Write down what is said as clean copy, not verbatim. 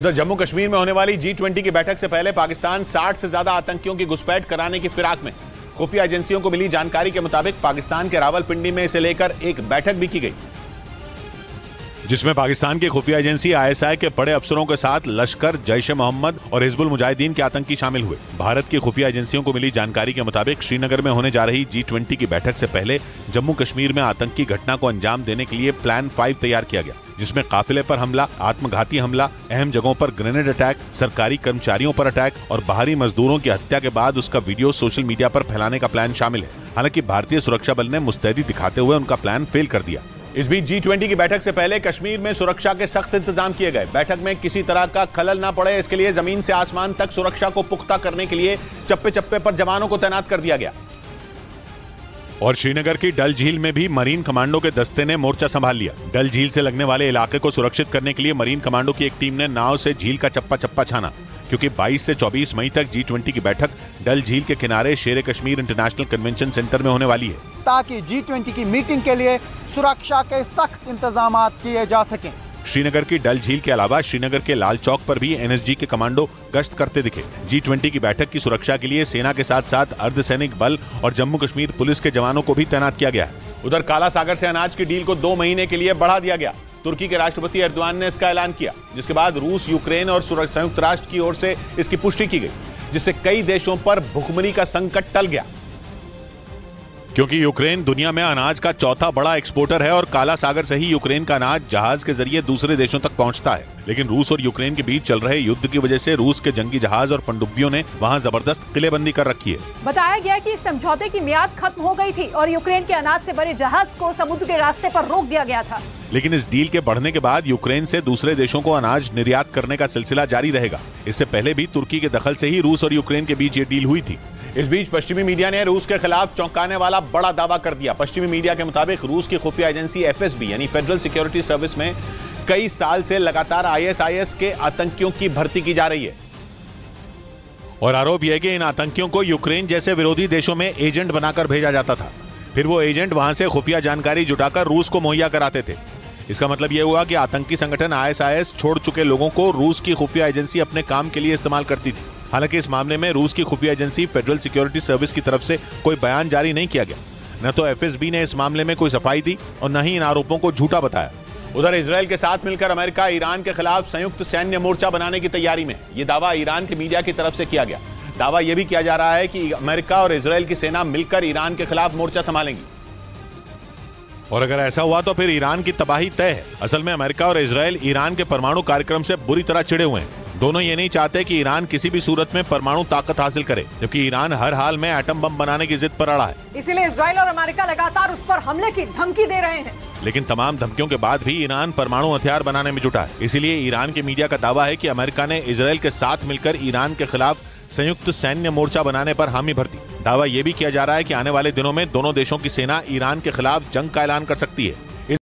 उधर जम्मू कश्मीर में होने वाली G20 की बैठक से पहले पाकिस्तान 60 से ज्यादा आतंकियों की घुसपैठ कराने की फिराक में। खुफिया एजेंसियों को मिली जानकारी के मुताबिक पाकिस्तान के रावलपिंडी में इसे लेकर एक बैठक भी की गई, जिसमें पाकिस्तान की खुफिया एजेंसी ISI के बड़े अफसरों के साथ लश्कर, जैश-ए-मोहम्मद और हिजबुल मुजाहिदीन के आतंकी शामिल हुए। भारत की खुफिया एजेंसियों को मिली जानकारी के मुताबिक श्रीनगर में होने जा रही G20 की बैठक से पहले जम्मू कश्मीर में आतंकी घटना को अंजाम देने के लिए प्लान 5 तैयार किया गया, जिसमें काफिले पर हमला, आत्मघाती हमला, अहम जगहों पर ग्रेनेड अटैक, सरकारी कर्मचारियों पर अटैक और बाहरी मजदूरों की हत्या के बाद उसका वीडियो सोशल मीडिया पर फैलाने का प्लान शामिल है। हालांकि भारतीय सुरक्षा बल ने मुस्तैदी दिखाते हुए उनका प्लान फेल कर दिया। इस बीच G20 की बैठक से पहले कश्मीर में सुरक्षा के सख्त इंतजाम किए गए। बैठक में किसी तरह का खलल न पड़े, इसके लिए जमीन से आसमान तक सुरक्षा को पुख्ता करने के लिए चप्पे चप्पे पर जवानों को तैनात कर दिया गया। और श्रीनगर की डल झील में भी मरीन कमांडो के दस्ते ने मोर्चा संभाल लिया। डल झील से लगने वाले इलाके को सुरक्षित करने के लिए मरीन कमांडो की एक टीम ने नाव से झील का चप्पा चप्पा छाना, क्योंकि 22 से 24 मई तक G20 की बैठक डल झील के किनारे शेर कश्मीर इंटरनेशनल कन्वेंशन सेंटर में होने वाली है, ताकि G20 की मीटिंग के लिए सुरक्षा के सख्त इंतजाम किए जा सकें। श्रीनगर की डल झील के अलावा श्रीनगर के लाल चौक पर भी NSG के कमांडो गश्त करते दिखे। G20 की बैठक की सुरक्षा के लिए सेना के साथ साथ अर्धसैनिक बल और जम्मू कश्मीर पुलिस के जवानों को भी तैनात किया गया है। उधर काला सागर से अनाज की डील को 2 महीने के लिए बढ़ा दिया गया। तुर्की के राष्ट्रपति एर्दोआन ने इसका ऐलान किया, जिसके बाद रूस, यूक्रेन और संयुक्त राष्ट्र की ओर से इसकी पुष्टि की गई, जिससे कई देशों पर भुखमरी का संकट टल गया। क्योंकि यूक्रेन दुनिया में अनाज का चौथा बड़ा एक्सपोर्टर है और काला सागर से ही यूक्रेन का अनाज जहाज के जरिए दूसरे देशों तक पहुंचता है। लेकिन रूस और यूक्रेन के बीच चल रहे युद्ध की वजह से रूस के जंगी जहाज और पनडुब्बियों ने वहां जबरदस्त किलेबंदी कर रखी है। बताया गया कि इस समझौते की मियाद खत्म हो गई थी और यूक्रेन के अनाज से भरे जहाज को समुद्र के रास्ते पर रोक दिया गया था। लेकिन इस डील के बढ़ने के बाद यूक्रेन से दूसरे देशों को अनाज निर्यात करने का सिलसिला जारी रहेगा। इससे पहले भी तुर्की के दखल से ही रूस और यूक्रेन के बीच ये डील हुई थी। इस बीच पश्चिमी मीडिया ने रूस के खिलाफ चौंकाने वाला बड़ा दावा कर दिया। पश्चिमी मीडिया के मुताबिक रूस की खुफिया एजेंसी FSB यानी फेडरल सिक्योरिटी सर्विस में कई साल से लगातार ISIS के आतंकियों की भर्ती की जा रही है और आरोप यह है कि इन आतंकियों को यूक्रेन जैसे विरोधी देशों में एजेंट बनाकर भेजा जाता था। फिर वो एजेंट वहां से खुफिया जानकारी जुटाकर रूस को मुहैया कराते थे। इसका मतलब यह हुआ कि आतंकी संगठन ISIS छोड़ चुके लोगों को रूस की खुफिया एजेंसी अपने काम के लिए इस्तेमाल करती थी। हालांकि इस मामले में रूस की खुफिया एजेंसी फेडरल सिक्योरिटी सर्विस की तरफ से कोई बयान जारी नहीं किया गया। न तो FSB ने इस मामले में कोई सफाई दी और न ही इन आरोपों को झूठा बताया। उधर इजराइल के साथ मिलकर अमेरिका ईरान के खिलाफ संयुक्त सैन्य मोर्चा बनाने की तैयारी में। ये दावा ईरान के मीडिया की तरफ से किया गया। दावा यह भी किया जा रहा है कि अमेरिका और इजराइल की सेना मिलकर ईरान के खिलाफ मोर्चा संभालेंगी और अगर ऐसा हुआ तो फिर ईरान की तबाही तय है। असल में अमेरिका और इजराइल ईरान के परमाणु कार्यक्रम से बुरी तरह चिढ़े हुए हैं। दोनों ये नहीं चाहते कि ईरान किसी भी सूरत में परमाणु ताकत हासिल करे, जबकि ईरान हर हाल में एटम बम बनाने की जिद पर अड़ा है। इसीलिए इजराइल और अमेरिका लगातार उस पर हमले की धमकी दे रहे हैं। लेकिन तमाम धमकियों के बाद भी ईरान परमाणु हथियार बनाने में जुटा है। इसीलिए ईरान के मीडिया का दावा है कि अमेरिका ने इजराइल के साथ मिलकर ईरान के खिलाफ संयुक्त सैन्य मोर्चा बनाने पर हामी भरती। दावा यह भी किया जा रहा है कि आने वाले दिनों में दोनों देशों की सेना ईरान के खिलाफ जंग का ऐलान कर सकती है।